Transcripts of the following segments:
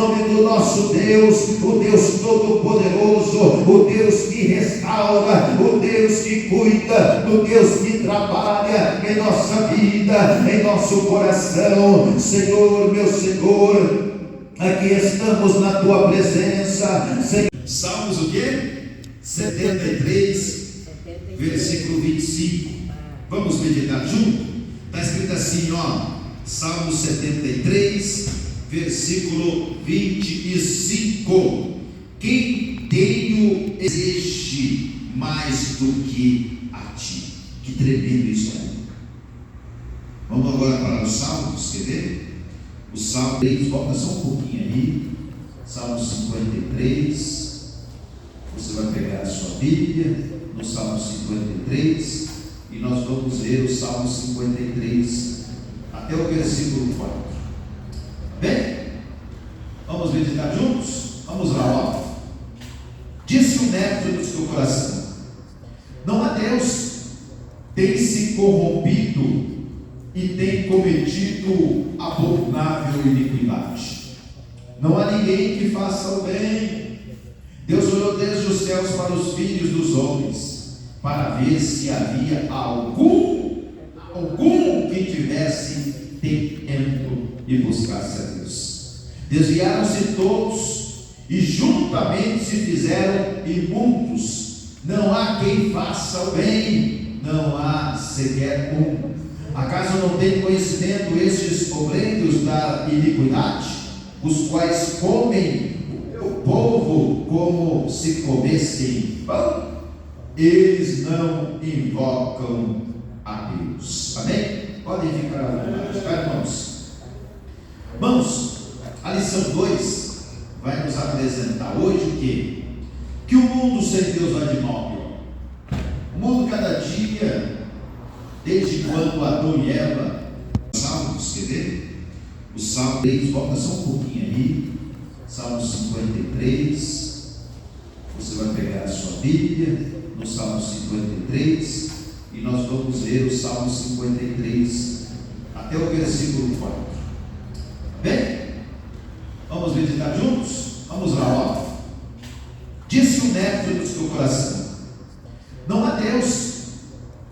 nome do nosso Deus, o Deus Todo-Poderoso, o Deus que restaura, o Deus que cuida, o Deus que trabalha em nossa vida, em nosso coração. Senhor, meu Senhor, aqui estamos na tua presença, Senhor. Salmos o quê? 73, versículo 25. Vamos meditar junto? Está escrito assim, Salmo 73, versículo 25. Quem tenho exige mais do que a ti. Que tremendo isso é. Vamos agora para os Salmos, quer ver? O Salmo 3, volta só um pouquinho aí. Salmo 53. Você vai pegar a sua Bíblia no Salmo 53 e nós vamos ler o Salmo 53 até o versículo 4. Bem? Vamos meditar juntos? Vamos lá, Disse o neto do teu coração: não há Deus, tem se corrompido e tem cometido abominável iniquidade. Não há ninguém que faça o bem. Deus olhou desde os céus para os filhos dos homens, para ver se havia algum que tivesse tempo e buscasse a Deus. Desviaram-se todos e juntamente se fizeram imundos. Não há quem faça o bem, não há sequer um. Acaso não tem conhecimento estes obreiros da iniquidade, os quais comem o povo como se comessem pão? Eles não invocam a Deus. Amém? Podem ficar à vontade, irmãos. Irmãos, a lição 2 vai nos apresentar hoje o quê? Que o mundo sem Deus vai de mal. O mundo cada dia, desde quando Adão e Eva, Salmos, quer ver? O Salmo 3, volta só um pouquinho aí. Salmo 53. Você vai pegar a sua Bíblia no Salmo 53 e nós vamos ler o Salmo 53 até o versículo 4. Bem? Vamos meditar juntos? Vamos lá, Disse o neto do teu coração: não há Deus,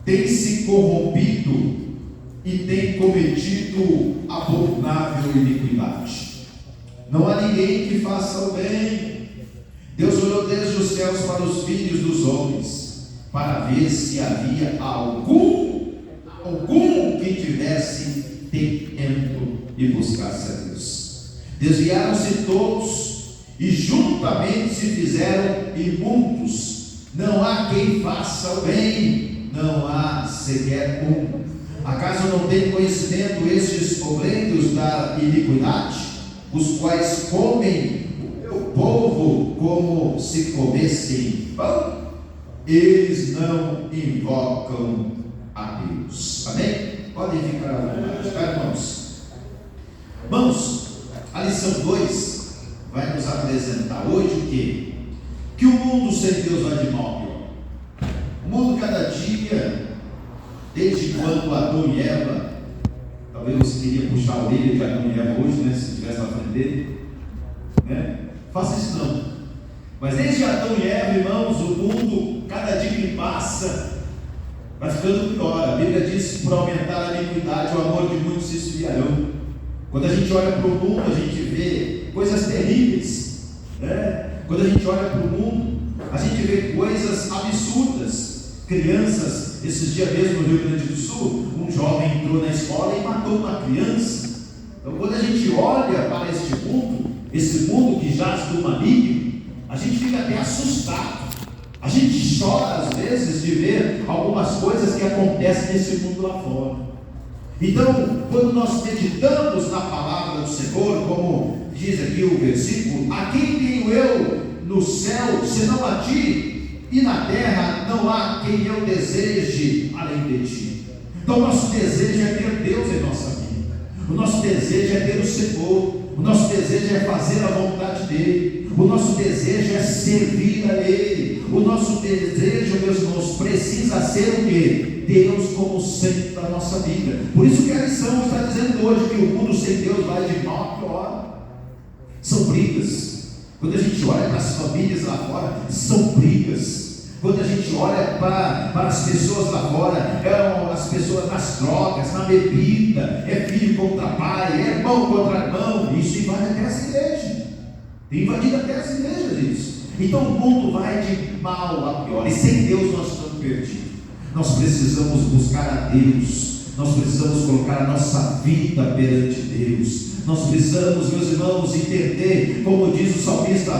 tem se corrompido e tem cometido abominável iniquidade. Não há ninguém que faça o bem. Deus olhou desde os céus para os filhos dos homens, para ver se havia algum que tivesse tempo e buscasse a Deus. Desviaram-se todos e juntamente se fizeram imundos. Não há quem faça o bem, não há sequer um. Acaso não tem conhecimento estes obreiros da iniquidade, os quais comem o povo como se comessem pão? Eles não invocam a Deus. Amém? Podem ficar à vontade, irmãos. Irmãos, a lição 2 vai nos apresentar hoje o quê? Que o mundo sem Deus vai de mal a pior. O mundo cada dia, desde quando Adão e Eva, talvez você queria puxar a orelha de Adão e Eva hoje, se estivesse na frente dele, faça isso não. Mas desde Adão e Eva, irmãos, o mundo, cada dia que passa, vai ficando pior. A Bíblia diz que por aumentar a iniquidade, o amor de muitos se esfriarão. Quando a gente olha para o mundo, a gente vê coisas terríveis, Quando a gente olha para o mundo, a gente vê coisas absurdas. Crianças, esses dias mesmo no Rio Grande do Sul, um jovem entrou na escola e matou uma criança. Então, quando a gente olha para esse mundo que jaz do maligno, a gente fica até assustado. A gente chora às vezes de ver algumas coisas que acontecem nesse mundo lá fora. Então, quando nós meditamos na palavra do Senhor, como diz aqui o versículo: a quem tenho eu no céu, senão a ti, e na terra não há quem eu deseje além de ti. Então, o nosso desejo é ter Deus em nossa vida, o nosso desejo é ter o Senhor, o nosso desejo é fazer a vontade dEle, o nosso desejo é servir a Ele, o nosso desejo, meus irmãos, precisa ser o quê? Deus como centro da nossa vida. Por isso que a lição está dizendo hoje que o mundo sem Deus vai de mal a pior. São brigas. Quando a gente olha para as famílias lá fora, são brigas. Quando a gente olha para as pessoas lá fora, as pessoas nas drogas, na bebida, é filho contra pai, é irmão contra irmão. Isso invade até as igrejas. Tem invadido até as igrejas isso. Então o mundo vai de mal a pior. E sem Deus nós estamos perdidos. Nós precisamos buscar a Deus. Nós precisamos colocar a nossa vida perante Deus. Nós precisamos, meus irmãos, entender, como diz o salmista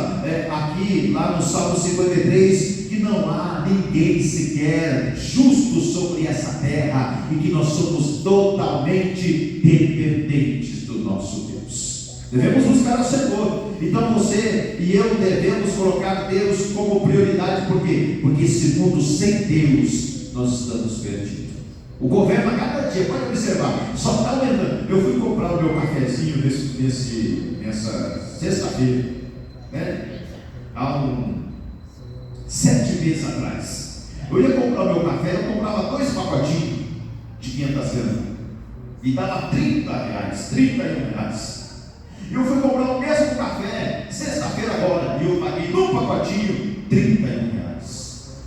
aqui, lá no Salmo 53, que não há ninguém sequer justo sobre essa terra, e que nós somos totalmente dependentes do nosso Deus. Devemos buscar o Senhor. Então você e eu devemos colocar Deus como prioridade. Por quê? Porque esse mundo sem Deus, nós estamos perdidos. O governo a cada dia, pode observar, só está aumentando. Eu fui comprar o meu cafezinho nessa sexta-feira, né? Há 7 meses atrás. Eu ia comprar o meu café, eu comprava 2 pacotinhos de 500 gramas e dava R$30, R$31. Eu fui comprar o mesmo café sexta-feira agora e eu paguei num pacotinho R$31.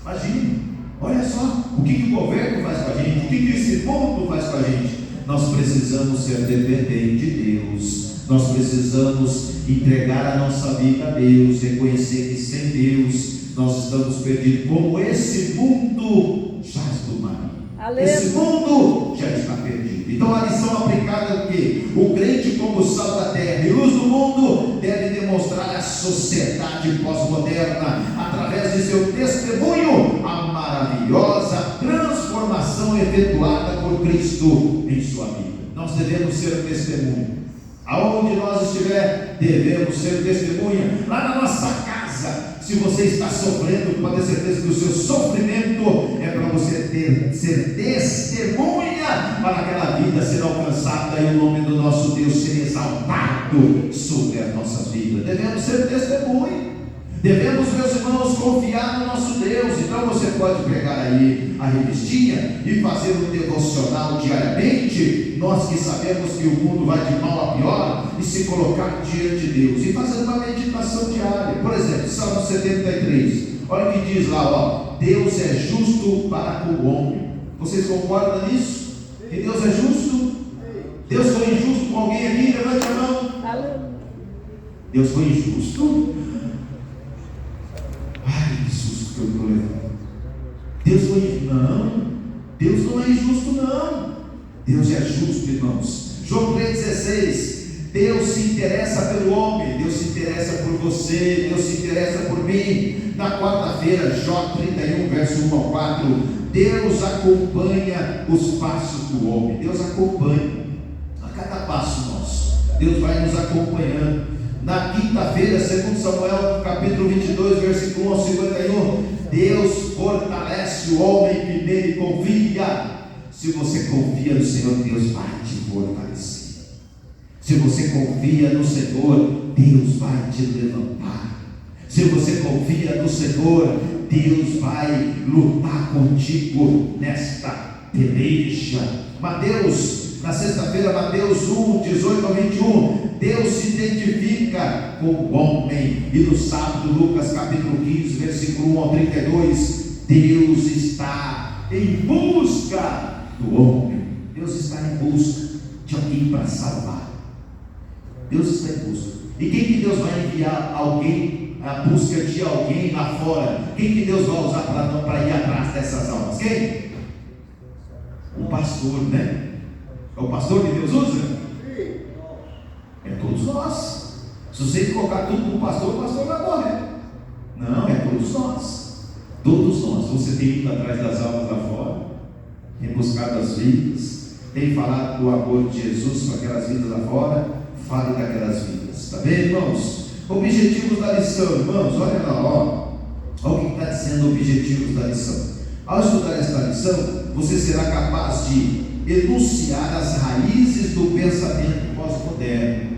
Imagine. Olha só o que o governo faz com a gente, o que esse mundo faz com a gente. Nós precisamos ser dependentes de Deus. Nós precisamos entregar a nossa vida a Deus, reconhecer que sem Deus nós estamos perdidos, como esse mundo jaz do maligno. Esse mundo já está perdido. Então a lição aplicada é que o crente, como sal da terra e luz do mundo, deve demonstrar à sociedade pós-moderna, através de seu testemunho, a maravilhosa transformação efetuada por Cristo em sua vida. Nós devemos ser o testemunho. Aonde nós estiver, devemos ser testemunha. Lá na nossa casa, se você está sofrendo, pode ter certeza que o seu sofrimento é para você ser testemunha, para aquela vida ser alcançada e o nome do nosso Deus ser exaltado sobre as nossas vidas. Devemos ser testemunha. Devemos, meus irmãos, confiar no nosso Deus. Então você pode pegar aí a revistinha e fazer um devocional diariamente, nós que sabemos que o mundo vai de mal a pior, e se colocar diante de Deus e fazer uma meditação diária. Por exemplo, Salmo 73, olha o que diz lá, ó: Deus é justo para com o homem. Vocês concordam nisso? Que Deus é justo? Deus foi injusto com alguém aqui? Levante a mão. Deus foi injusto? Ai, que susto que eu estou levando. Deus foi injusto? Não, Deus não é injusto, não. Deus é justo, irmãos. João 3,16. Deus se interessa pelo homem, Deus se interessa por você, Deus se interessa por mim. Na quarta-feira, Jó 31, verso 1 ao 4. Deus acompanha os passos do homem. Deus acompanha a cada passo nosso. Deus vai nos acompanhando. Na quinta-feira, segundo Samuel, capítulo 22, versículo 1 ao 51, Deus fortalece o homem que nele confia. Se você confia no Senhor, Deus vai te fortalecer. Se você confia no Senhor, Deus vai te levantar. Se você confia no Senhor, Deus vai lutar contigo nesta peleja. Mateus, na sexta-feira, Mateus 1, 18 ao 21, Deus se identifica com o homem. E no sábado, Lucas capítulo 15, versículo 1 ao 32, Deus está em busca do homem. Deus está em busca de alguém para salvar. Deus está em busca. E quem que Deus vai enviar alguém, a busca de alguém lá fora? Quem que Deus vai usar para ir atrás dessas almas? Quem? O pastor, né? É o pastor que Deus usa? É todos nós. Se você colocar tudo para o pastor vai morrer. Não, é todos nós. Todos nós. Você tem ido atrás das almas lá fora, tem buscado as vidas, tem falado do amor de Jesus para aquelas vidas lá fora. Fale daquelas vidas, está bem, irmãos? Objetivos da lição, irmãos, olha lá, olha o que está dizendo objetivos da lição. Ao estudar esta lição, você será capaz de enunciar as raízes do pensamento pós-moderno,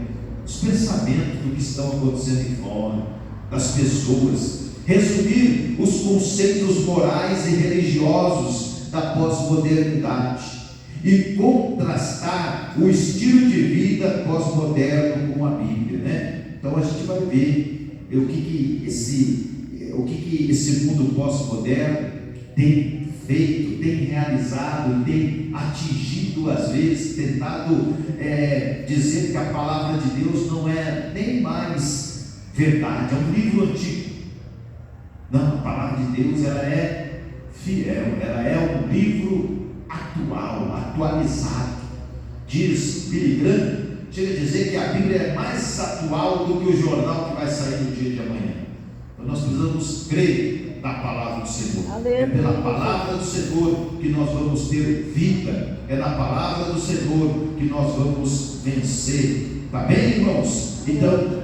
os pensamentos do que estão acontecendo em fora, das pessoas, resumir os conceitos morais e religiosos da pós-modernidade e contrastar o estilo de vida pós-moderno com a Bíblia, né? Então a gente vai ver o que esse mundo pós-moderno tem feito, tem realizado e tem atingido, às vezes, tentado dizer que a palavra de Deus não é nem mais verdade, é um livro antigo. Não, a palavra de Deus ela é fiel, ela é um livro atual, atualizado. Diz Billy Graham, chega a dizer que a Bíblia é mais atual do que o jornal que vai sair no dia de amanhã. Então nós precisamos crer na palavra do Senhor. Aleluia. É pela palavra do Senhor que nós vamos ter vida, é na palavra do Senhor que nós vamos vencer. Está bem, irmãos? Então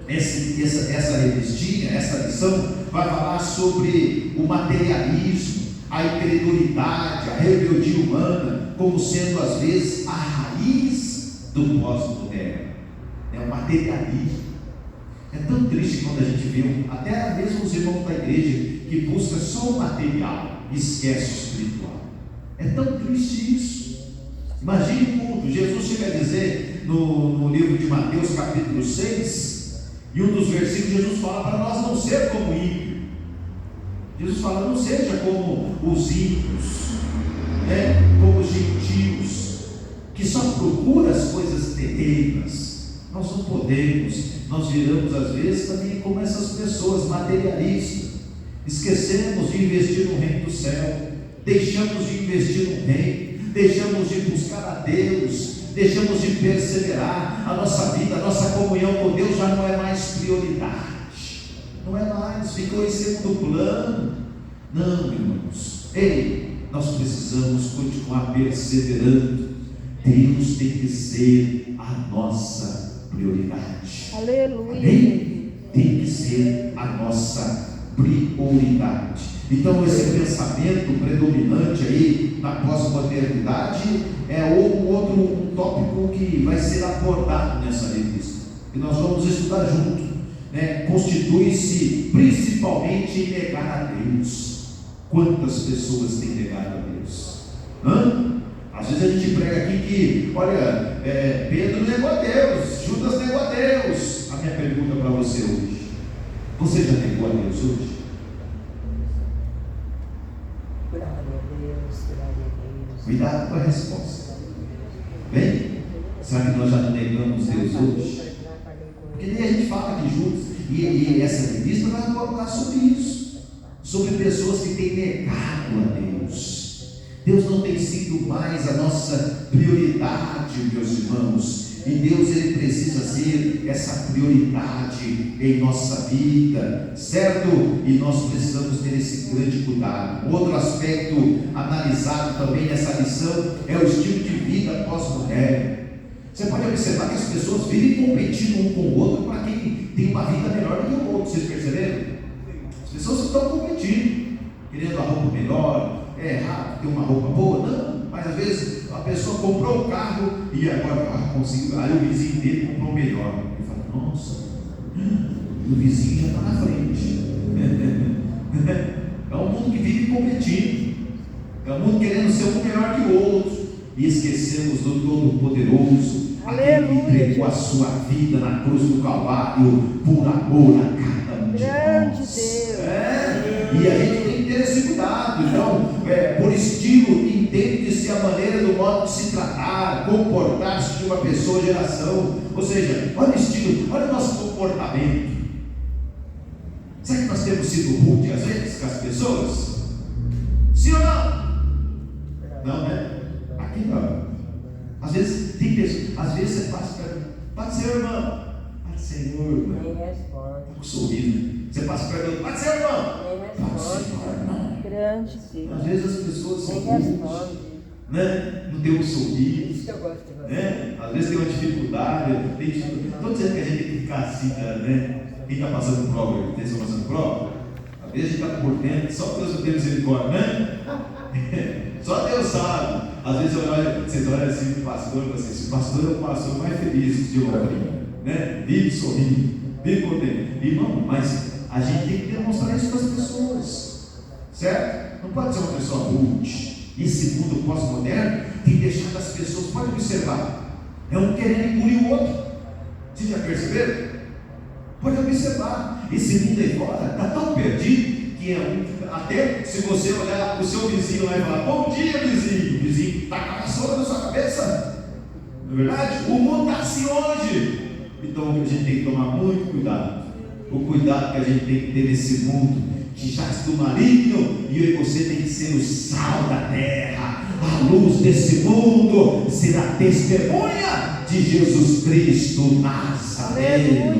essa revistinha, essa lição vai falar sobre o materialismo, a incredulidade, a rebeldia humana, como sendo às vezes a raiz do pós-moderno. É o materialismo. É tão triste quando a gente vê até mesmo os irmãos da igreja que buscam só o material e esquece o espiritual. É tão triste isso. Imagine o mundo. Jesus chega a dizer no livro de Mateus capítulo 6, e um dos versículos, Jesus fala para nós não ser como ímpio. Jesus fala, não seja como os ímpios, como os gentios, que só procuram as coisas terrenas. Nós não podemos, nós viramos às vezes também como essas pessoas materialistas. Esquecemos de investir no reino do céu, deixamos de investir no reino, deixamos de buscar a Deus, deixamos de perseverar. A nossa vida, a nossa comunhão com Deus já não é mais prioridade, não é mais, ficou em segundo plano. Não, irmãos, nós precisamos continuar perseverando. Deus tem que ser a nossa prioridade. Aleluia. Amém? Tem que ser a nossa prioridade. Então esse pensamento predominante aí na pós-modernidade é um tópico que vai ser abordado nessa revista, e nós vamos estudar junto, constitui-se principalmente em negar a Deus. Quantas pessoas têm negado a Deus? Às vezes a gente prega aqui que, olha, Pedro negou a Deus, Judas negou a Deus. A minha pergunta para você hoje: você já negou a Deus hoje? Cuidado com a resposta. Bem, será que nós já não negamos Deus hoje? Porque daí a gente fala aqui juntos, e essa revista vai falar sobre isso, sobre pessoas que têm negado a Deus. Deus não tem sido mais a nossa prioridade, meus irmãos, e Deus ele precisa ser essa prioridade em nossa vida, certo? E nós precisamos ter esse grande cuidado. Outro aspecto analisado também nessa lição é o estilo de vida pós-moderno. Você pode observar que as pessoas vivem competindo um com o outro para quem tem uma vida melhor do que o outro. Vocês perceberam? As pessoas estão competindo, querendo a roupa melhor. É errado ter uma roupa boa? Não, mas às vezes a pessoa comprou o carro e agora conseguiu. Aí o vizinho dele comprou o melhor. Ele fala, nossa, o vizinho já está na frente. É um mundo que vive competindo, é um mundo querendo ser um melhor que o outro, e esquecemos do Todo-Poderoso, aquele que entregou a sua vida na cruz do Calvário por amor a cada um de Grande nós. Deus. E a gente tem que ter esse cuidado. Então, por estilo, entende-se a maneira do modo de se tratar, comportar-se de uma pessoa ou geração. Ou seja, olha o estilo, olha o nosso comportamento. Será que nós temos sido rude às vezes com as pessoas? Sim ou não? Não, né? Aqui não. Às vezes tem pessoas, às vezes você passa perto, pode ser irmão, pode ser irmão, tá com sorriso. Você passa perto, pode ser irmão, pode ser irmão. Grande Deus. Às vezes as pessoas são rudes, né? Não tem um sorriso, né? Às vezes tem uma dificuldade. Estou dizendo que a gente tem que ficar assim, né? Quem está passando prova, quem está passando prova, às vezes a gente está por dentro, só Deus não tem misericórdia, né? Só Deus sabe. Às vezes vocês olham assim para o pastor e falam assim: esse pastor é o pastor mais feliz de Londrina, né? Vive sorrindo, vive contente. Irmão, mas a gente tem que demonstrar isso para as pessoas, certo? Não pode ser uma pessoa rude. Esse mundo pós-moderno tem deixado as pessoas, pode observar, é um querendo engolir o outro. Vocês já perceberam? Pode observar, esse mundo aí fora está tão perdido que até se você olhar o seu vizinho lá e falar, bom dia vizinho, o vizinho está com a vassoura na sua cabeça, não é verdade? O mundo está assim hoje. Então a gente tem que tomar muito cuidado, o cuidado que a gente tem que ter nesse mundo que jaz do maligno, e eu e você tem que ser o sal da terra, a luz desse mundo, ser a testemunha de Jesus Cristo Nazareno.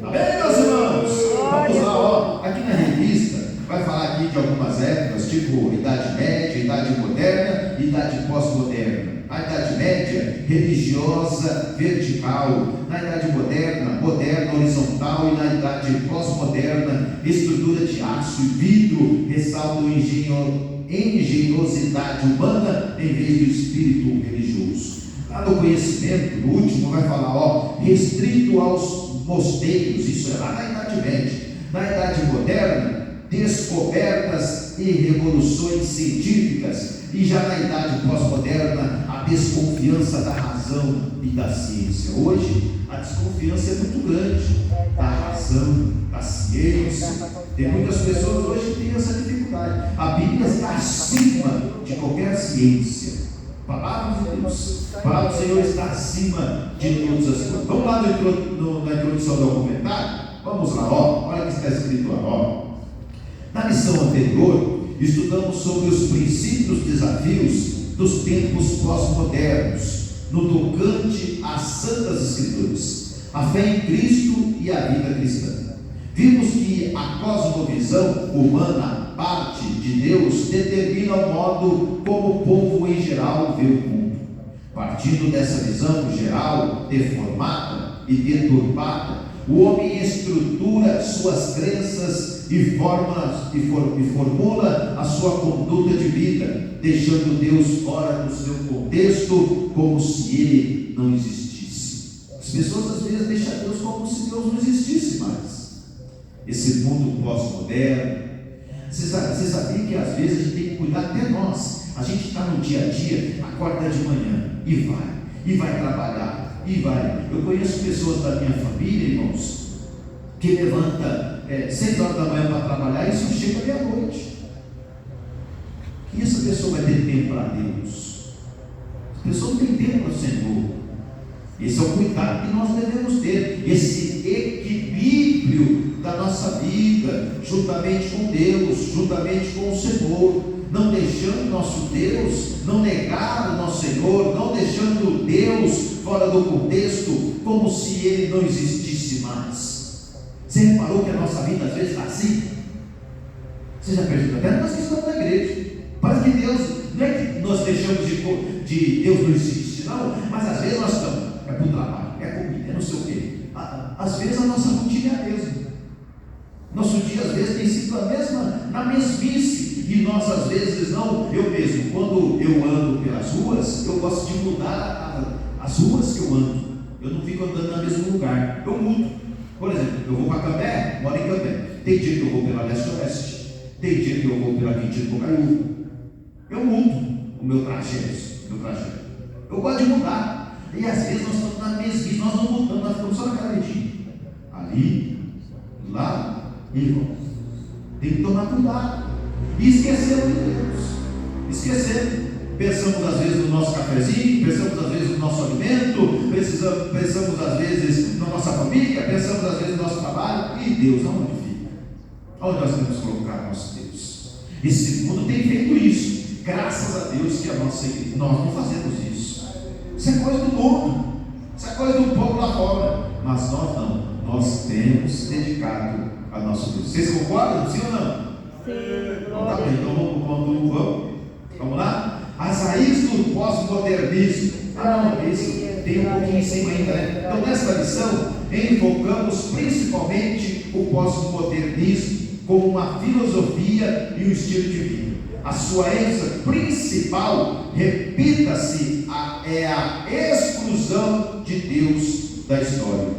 Amém, meus irmãos? Vamos lá, ó. Aqui na revista vai falar aqui de algumas épocas, tipo Idade Média, Idade Moderna e Idade Pós-Moderna. A Idade Média, religiosa, vertical. Na Idade Moderna, moderna, horizontal. E na Idade Pós-Moderna, estrutura de aço e vidro, ressaltam engenhosidade humana em vez do espírito religioso. Lá no conhecimento, no último, vai falar, ó, restrito aos mosteiros. Isso é lá na Idade Média. Na Idade Moderna, descobertas e revoluções científicas. E já na Idade Pós-Moderna, a desconfiança da razão e da ciência. Hoje, a desconfiança é muito grande da razão, da ciência. Tem muitas pessoas hoje que têm essa dificuldade. A Bíblia está acima de qualquer ciência. A palavra de Deus, a palavra do Senhor está acima de todas as coisas. Vamos lá na introdução do documentário? Vamos lá, ó. Olha o que está escrito lá, ó. Na lição anterior, estudamos sobre os princípios e desafios dos tempos pós-modernos, no tocante às Santas Escrituras, a fé em Cristo e a vida cristã. Vimos que a cosmovisão humana, parte de Deus, determina o modo como o povo em geral vê o mundo. Partindo dessa visão geral, deformada e deturpada, o homem estrutura suas crenças e formula a sua conduta de vida, deixando Deus fora do seu contexto, como se Ele não existisse. As pessoas às vezes deixam Deus como se Deus não existisse mais. Esse mundo pós-moderno, você sabia que às vezes a gente tem que cuidar até nós. A gente está no dia a dia, acorda de manhã e vai trabalhar, e vai. Eu conheço pessoas da minha família, irmãos, que levanta 6 horas da manhã para trabalhar e só chega meia-noite. E essa pessoa vai ter tempo para Deus? Essa pessoa não tem tempo para o Senhor. Esse é o cuidado que nós devemos ter, esse equilíbrio da nossa vida, juntamente com Deus, juntamente com o Senhor, não deixando nosso Deus, não negar o nosso Senhor, não deixando Deus fora do contexto, como se Ele não existisse mais. Você reparou que a nossa vida às vezes está assim? Você já percebeu? Até nós que estamos na igreja, parece que Deus, não é que nós deixamos de Deus não existe, não, mas às vezes nós estamos, é para o trabalho, é comida, é não sei o quê. Às vezes a nossa rotina é a mesma. Nosso dia às vezes tem sido a mesma, na mesmice, e nós às vezes não. Eu mesmo, quando eu ando pelas ruas, eu gosto de mudar as ruas que eu ando. Eu não fico andando no mesmo lugar, eu mudo. Por exemplo, eu vou para Cambé, moro em Cambé. Tem dia que eu vou pela leste-oeste, tem dia que eu vou pela Quintino Bocaiúva. Eu mudo o meu trajeto. Eu gosto de mudar. E às vezes nós estamos na mesmice, nós não mudamos, nós ficamos só naquela medinha. Ali, lá. Irmãos, tem que tomar cuidado. E esquecemos de Deus. Esquecemos. Pensamos às vezes no nosso cafezinho, pensamos às vezes no nosso alimento, pensamos às vezes na nossa família, pensamos às vezes no nosso trabalho. E Deus, aonde fica? Onde nós temos que colocar nosso Deus? Esse mundo tem feito isso. Graças a Deus que a nossa igreja, nós não fazemos isso. Isso é coisa do mundo. Isso é coisa do povo lá fora. Mas nós não. Nós temos dedicado a nosso Deus. Vocês concordam? Sim ou não? Sim. Então tá bem, então vamos lá? As raízes do pós-modernismo. Não, esse tem um pouquinho em cima ainda, né? Então nesta lição, enfocamos principalmente o pós-modernismo como uma filosofia e um estilo de vida. A sua ênfase principal, repita-se, é a exclusão de Deus da história,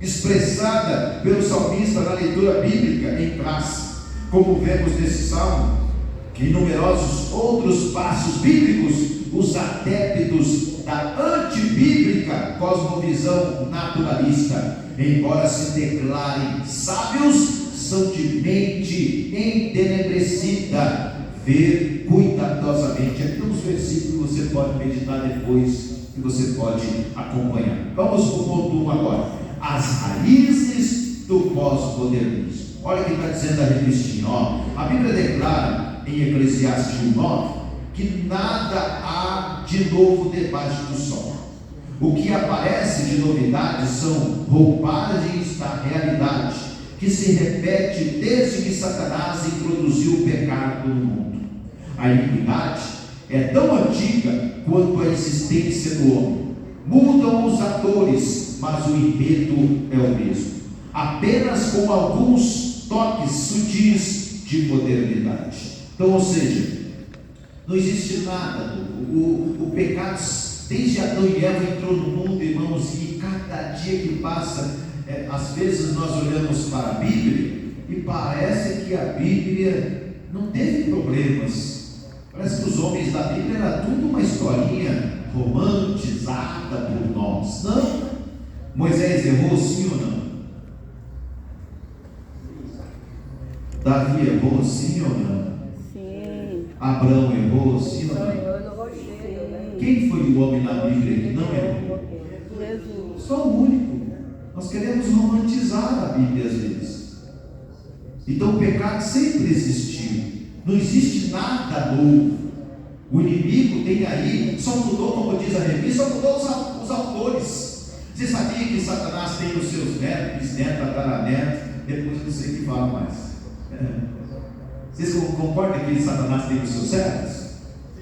expressada pelo salmista na leitura bíblica em classe, como vemos nesse salmo, que em numerosos outros passos bíblicos, os adeptos da antibíblica cosmovisão naturalista, embora se declarem sábios, são de mente entenebrecida. Ver cuidadosamente. Aqui tem uns versículos que você pode meditar depois, que você pode acompanhar. Vamos para o ponto 1 agora. As raízes do pós-modernismo. Olha o que está dizendo a revistinha. A Bíblia declara em Eclesiastes 1:9 que nada há de novo debaixo do sol. O que aparece de novidade são roupagens da realidade, que se repete desde que Satanás introduziu o pecado no mundo. A iniquidade é tão antiga quanto a existência do homem. Mudam os atores, mas o enredo é o mesmo, apenas com alguns toques sutis de modernidade. Então, ou seja, não existe nada novo. O pecado, desde Adão e Eva, entrou no mundo, irmãos, e cada dia que passa, às vezes nós olhamos para a Bíblia e parece que a Bíblia não teve problemas. Parece que os homens da Bíblia era tudo uma historinha romantizada por nós. Não. Moisés errou, sim ou não? Davi errou, sim ou não? Sim. Abraão errou, sim ou não? Quem foi o homem na Bíblia que não errou? Jesus. Só o único. Nós queremos romantizar a Bíblia às vezes. Então o pecado sempre existiu. Não existe nada novo. O inimigo tem aí, só mudou, como diz a revista, só mudou os autores. Você sabia que Satanás tem os seus netos, bisnetos, tataranetos? Depois eu não sei o que fala mais. Vocês concordam que Satanás tem os seus servos?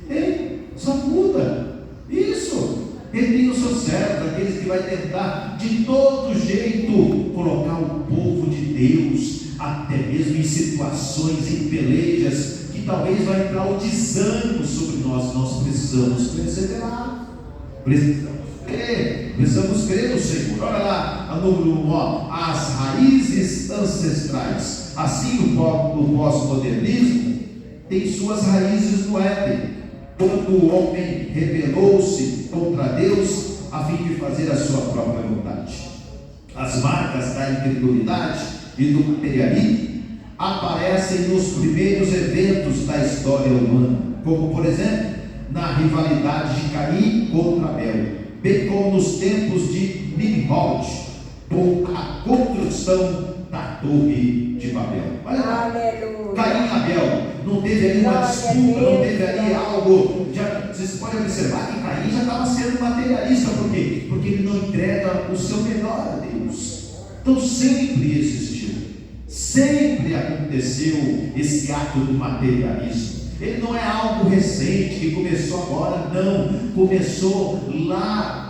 Tem, só muda. Isso. Ele tem os seus servos, aqueles que vai tentar de todo jeito colocar o povo de Deus, até mesmo em situações, em pelejas, que talvez vai entrar o desânimo sobre nós. Nós precisamos perseverar, precisamos crer no Senhor. Olha lá, a número 1, as raízes ancestrais. Assim o pós-modernismo tem suas raízes no Éden, quando o homem rebelou-se contra Deus a fim de fazer a sua própria vontade. As marcas da incredulidade e do materialismo aparecem nos primeiros eventos da história humana, como por exemplo na rivalidade de Caim contra Abel, bem como nos tempos de Nimrod, com a construção da Torre de Babel. Olha lá, Caim e Abel, não teve ali uma disputa, não teve ali algo. Vocês podem observar que Caim já estava sendo materialista. Por quê? Porque ele não entrega o seu melhor a Deus. Então sempre existiu, sempre aconteceu esse ato do materialismo. Ele não é algo recente que começou agora, não. Começou lá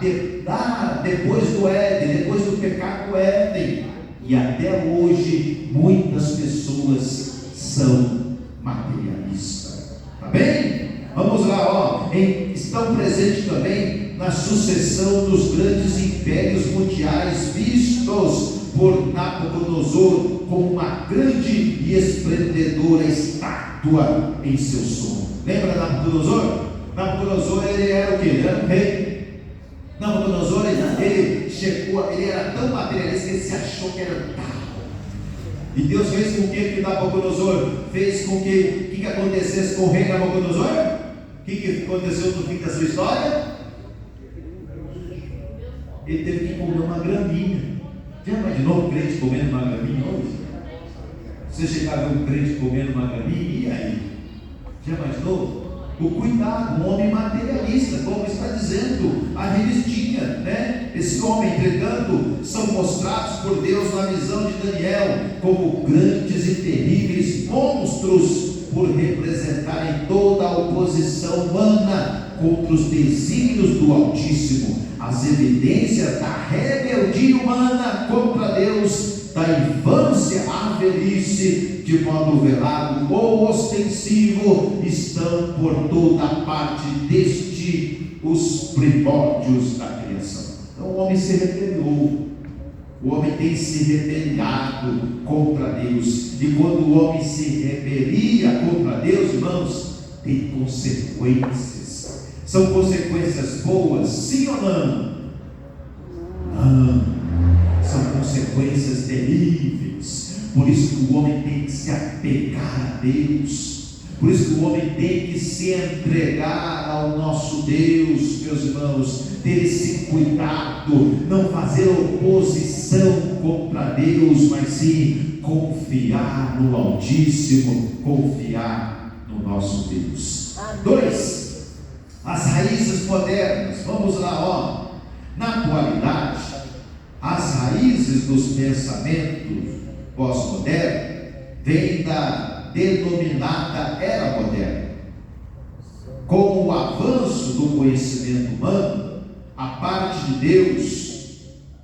depois do Éden, depois do pecado do Éden. E até hoje muitas pessoas são materialistas. Tá bem? Vamos lá, estão presentes também na sucessão dos grandes impérios mundiais vistos por Nabucodonosor como uma grande e esplendedora estátua em seu sono. Lembra Nabucodonosor? Nabucodonosor, ele era o que? Ele era um rei. Nabucodonosor, ele era tão materialista que ele se achou que era tal. E Deus fez com que Nabucodonosor fez com que acontecesse com o rei Nabucodonosor? O que aconteceu no fim da sua história? Ele teve que comer uma graminha. Já imaginou um crente comendo uma graminha hoje? Você chegar a ver um crente comendo uma graminha, e aí? Já imaginou? O cuidado, um homem materialista, como está dizendo a revistinha, né? Esse homem, entretanto, são mostrados por Deus na visão de Daniel como grandes e terríveis monstros, por representarem toda a oposição humana contra os desígnios do Altíssimo, as evidências da rebeldia humana contra Deus, da infância à velhice, de modo velado ou ostensivo, estão por toda a parte desde os primórdios da criação. Então o homem se rebelou, o homem tem se rebelado contra Deus, e quando o homem se rebelia contra Deus, irmãos, tem consequências. São consequências boas, sim ou não? Não. São consequências terríveis. Por isso que o homem tem que se apegar a Deus. Por isso que o homem tem que se entregar ao nosso Deus, meus irmãos. Ter esse cuidado, não fazer oposição contra Deus, mas sim confiar no Altíssimo, confiar no nosso Deus. 2. As raízes modernas. Vamos lá, ó. Na atualidade, as raízes dos pensamentos pós-modernos vêm da denominada era moderna. Com o avanço do conhecimento humano, a parte de Deus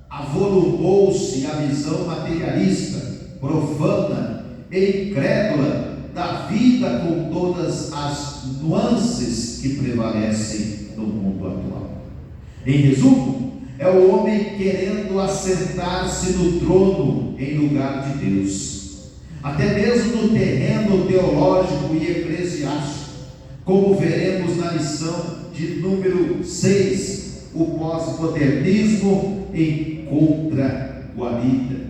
avolumou-se a visão materialista, profana e incrédula da vida, com todas as nuances que prevalecem no mundo atual. Em resumo, é o homem querendo assentar-se no trono em lugar de Deus, até mesmo no terreno teológico e eclesiástico, como veremos na lição de número 6, o pós-modernismo em contra-guarida.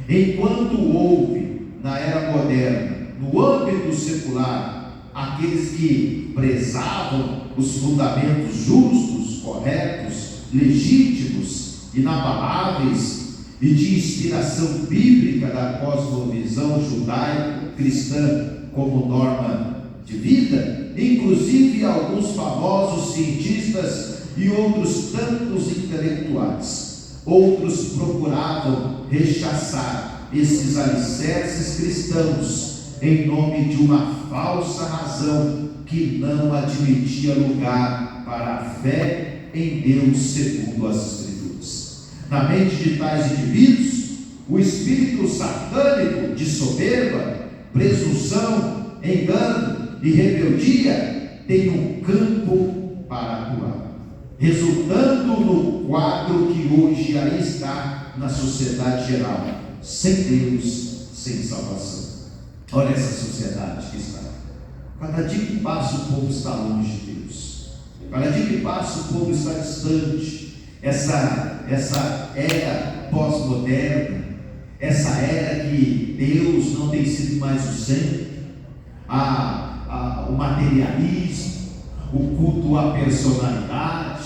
Enquanto houve na era moderna, no âmbito secular, aqueles que prezavam os fundamentos justos, corretos, legítimos, inabaláveis e de inspiração bíblica da cosmovisão judaico-cristã como norma de vida, inclusive alguns famosos cientistas e outros tantos intelectuais. Outros procuravam rechaçar esses alicerces cristãos em nome de uma falsa razão que não admitia lugar para a fé em Deus segundo as Escrituras. Na mente de tais indivíduos, o espírito satânico de soberba, presunção, engano e rebeldia tem um campo para atuar, resultando no quadro que hoje aí está na sociedade geral: sem Deus, sem salvação. Olha essa sociedade que está. Cada dia que passa o povo está longe de Deus. Cada dia que passa o povo está distante. Essa era pós-moderna, essa era que Deus não tem sido mais o centro, o materialismo, o culto à personalidade.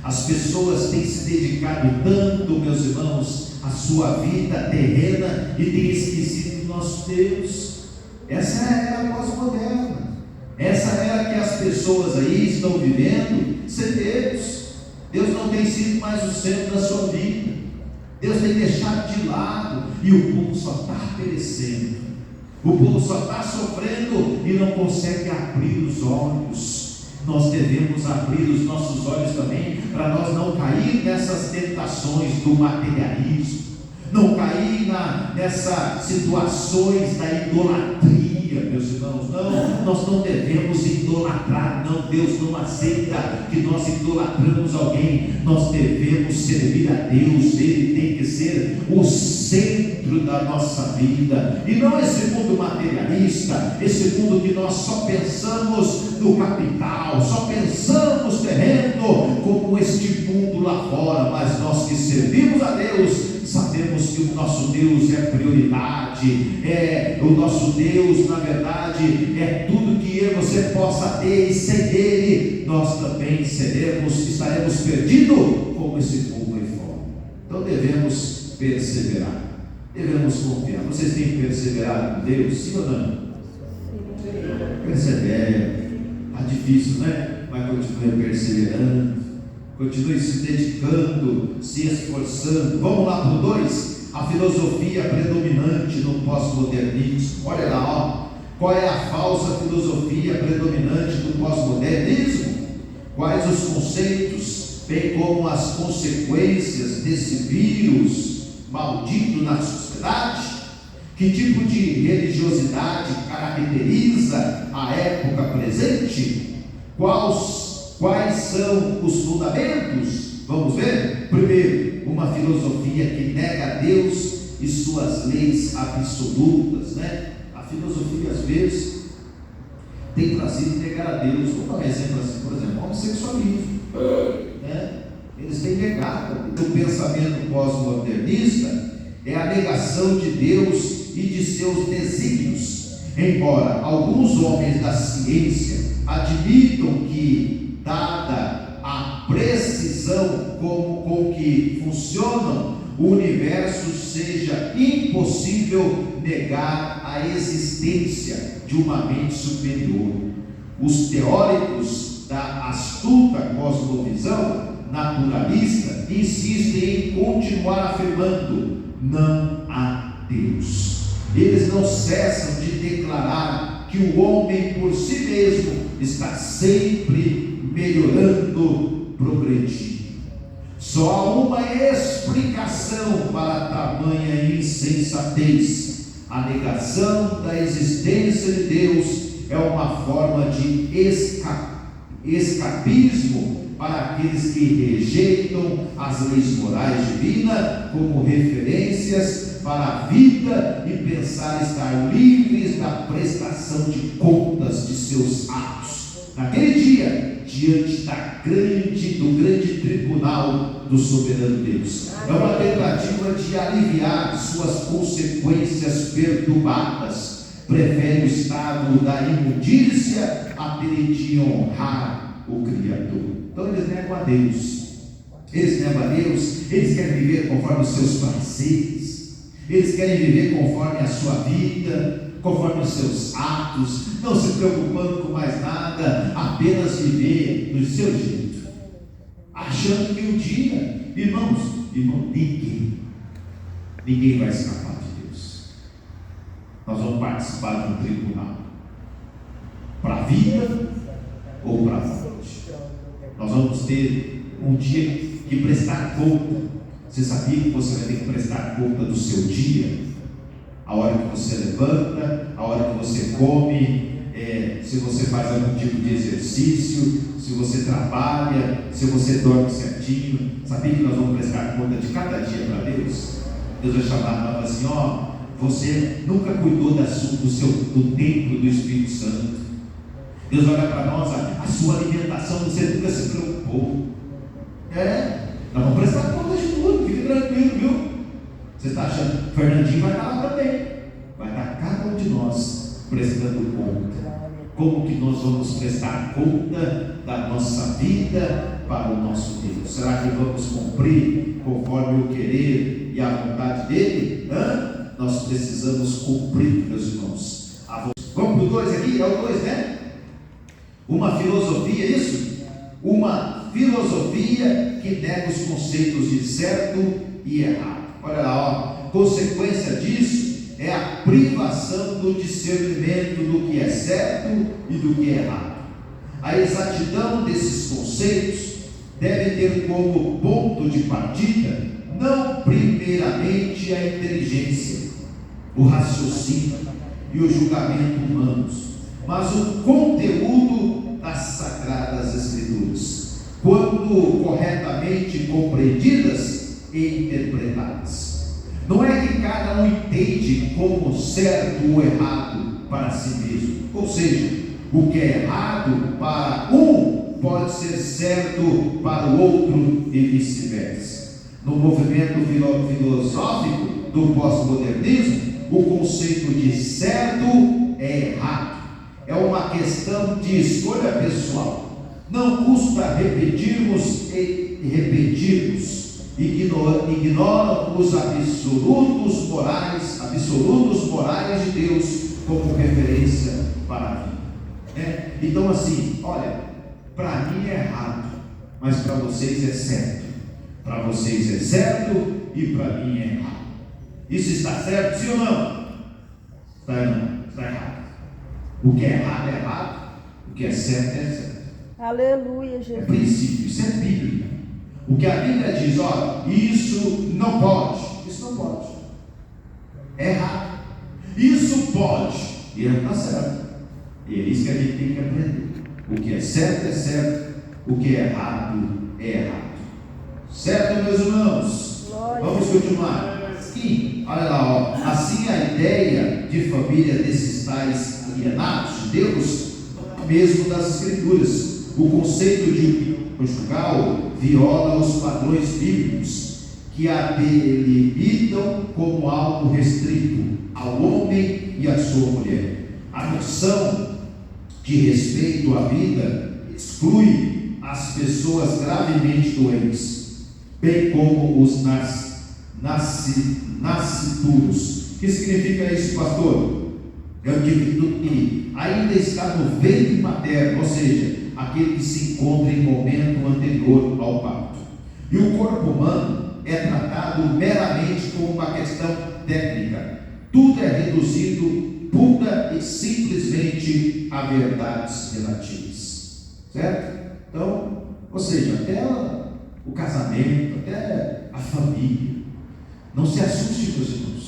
As pessoas têm se dedicado tanto, meus irmãos, à sua vida terrena e têm esquecido do nosso Deus. Essa é a era pós-moderna. Essa era que as pessoas aí estão vivendo sem Deus. Deus não tem sido mais o centro da sua vida. Deus tem deixado de lado e o povo só está perecendo. O povo só está sofrendo e não consegue abrir os olhos. Nós devemos abrir os nossos olhos também, para nós não cair nessas tentações do materialismo, não cair nessas situações da idolatria, meus irmãos. Não, nós não devemos idolatrar, não. Deus não aceita que nós idolatramos alguém. Nós devemos servir a Deus. Ele tem que ser o centro da nossa vida, e não esse mundo materialista, esse mundo que nós só pensamos no capital, só pensamos terreno, como este mundo lá fora. Mas nós que servimos a Deus sabemos que o nosso Deus é prioridade, o nosso Deus, na verdade, é tudo que eu e você possa ter, e sem Ele nós também estaremos perdidos como esse povo aí fora. Então devemos perseverar, devemos confiar. Vocês têm perseverado com Deus, sim ou não? Persevere. Está difícil, né? Mas continue perseverando, continue se dedicando, se esforçando. Vamos lá para o 2, a filosofia predominante no pós-modernismo. Olha lá, ó. Qual é a falsa filosofia predominante do pós-modernismo? Quais os conceitos, bem como as consequências desse vírus maldito na sociedade? Que tipo de religiosidade caracteriza a época presente? Quais são os fundamentos? Vamos ver? Primeiro, uma filosofia que nega Deus e suas leis absolutas, né? A filosofia, às vezes, tem trazido negar a Deus. Vou dar um exemplo assim, por exemplo, homossexualismo. Eles têm negado. O pensamento pós-modernista é a negação de Deus e de seus desígnios. Embora alguns homens da ciência admitam que, dada a precisão com que funcionam o universo, seja impossível negar a existência de uma mente superior. Os teóricos da astuta cosmovisão naturalista insistem em continuar afirmando: não há Deus. Eles não cessam de declarar que o homem por si mesmo está sempre melhorando, progredindo. Só há uma explicação para tamanha insensatez: a negação da existência de Deus é uma forma de escapismo para aqueles que rejeitam as leis morais divinas como referências para a vida e pensar estar livres da prestação de contas de seus atos naquele dia, diante do grande tribunal do soberano Deus. É uma tentativa de aliviar suas consequências perturbadas. Prefere o estado da imundícia a ter de honrar o Criador. Então eles negam a Deus. Eles negam a Deus. Eles querem viver conforme os seus prazeres. Eles querem viver conforme a sua vida, conforme os seus atos, não se preocupando com mais nada, apenas viver do seu jeito, achando que um dia, irmãos, ninguém vai escapar de Deus. Nós vamos participar de um tribunal, para a vida ou para a morte. Nós vamos ter um dia que prestar conta. Você sabia que você vai ter que prestar conta do seu dia? A hora que você levanta, a hora que você come, se você faz algum tipo de exercício, se você trabalha, se você dorme certinho. Sabia que nós vamos prestar conta de cada dia para Deus? Deus vai chamar e falar assim: você nunca cuidou do templo do Espírito Santo. Deus olha para nós, a sua alimentação você nunca se preocupou. Nós vamos prestar conta de tudo, fique tranquilo, viu? Você está achando, Fernandinho vai estar lá também, vai estar cada um de nós prestando conta. Como que nós vamos prestar conta da nossa vida para o nosso Deus? Será que vamos cumprir conforme o querer e a vontade dele? Nós precisamos cumprir, meus irmãos. Vamos para o 2 aqui, é o 2, né? Uma filosofia, isso? Uma filosofia que nega os conceitos de certo e errado. Olha lá, consequência disso é a privação do discernimento do que é certo e do que é errado. A exatidão desses conceitos deve ter como ponto de partida não primeiramente a inteligência, o raciocínio e o julgamento humanos, mas o conteúdo das Sagradas Escrituras, quando corretamente compreendidas e interpretadas. Não é que cada um entende como certo ou errado para si mesmo, ou seja, o que é errado para um pode ser certo para o outro e vice-versa. No movimento filosófico do pós-modernismo, o conceito de certo é errado. É uma questão de escolha pessoal. Não custa repetirmos e repetirmos. Ignoram os absolutos morais de Deus como referência para a vida. Então assim, olha, para mim é errado, mas para vocês é certo. Para vocês é certo e para mim é errado. Isso está certo, sim ou não? Está errado. O que é errado, o que é certo é certo. Aleluia, Jesus. É princípio, isso é Bíblia. O que a Bíblia diz, olha, isso não pode, é errado. Isso pode, e não está certo. E é isso que a gente tem que aprender. O que é certo, o que é errado. Certo, meus irmãos? Glória. Vamos continuar. Sim, olha lá, assim a ideia de família desses tais alienados de Deus mesmo das Escrituras. O conceito de união conjugal viola os padrões bíblicos que a delimitam como algo restrito ao homem e à sua mulher. A noção de respeito à vida exclui as pessoas gravemente doentes, bem como os nascituros. O que significa isso, pastor? É o indivíduo que ainda está no ventre materno, ou seja, aquele que se encontra em momento anterior ao parto. E o corpo humano é tratado meramente como uma questão técnica. Tudo é reduzido pura e simplesmente a verdades relativas, certo? Então, ou seja, até o casamento, até a família. Não se assuste, meus irmãos.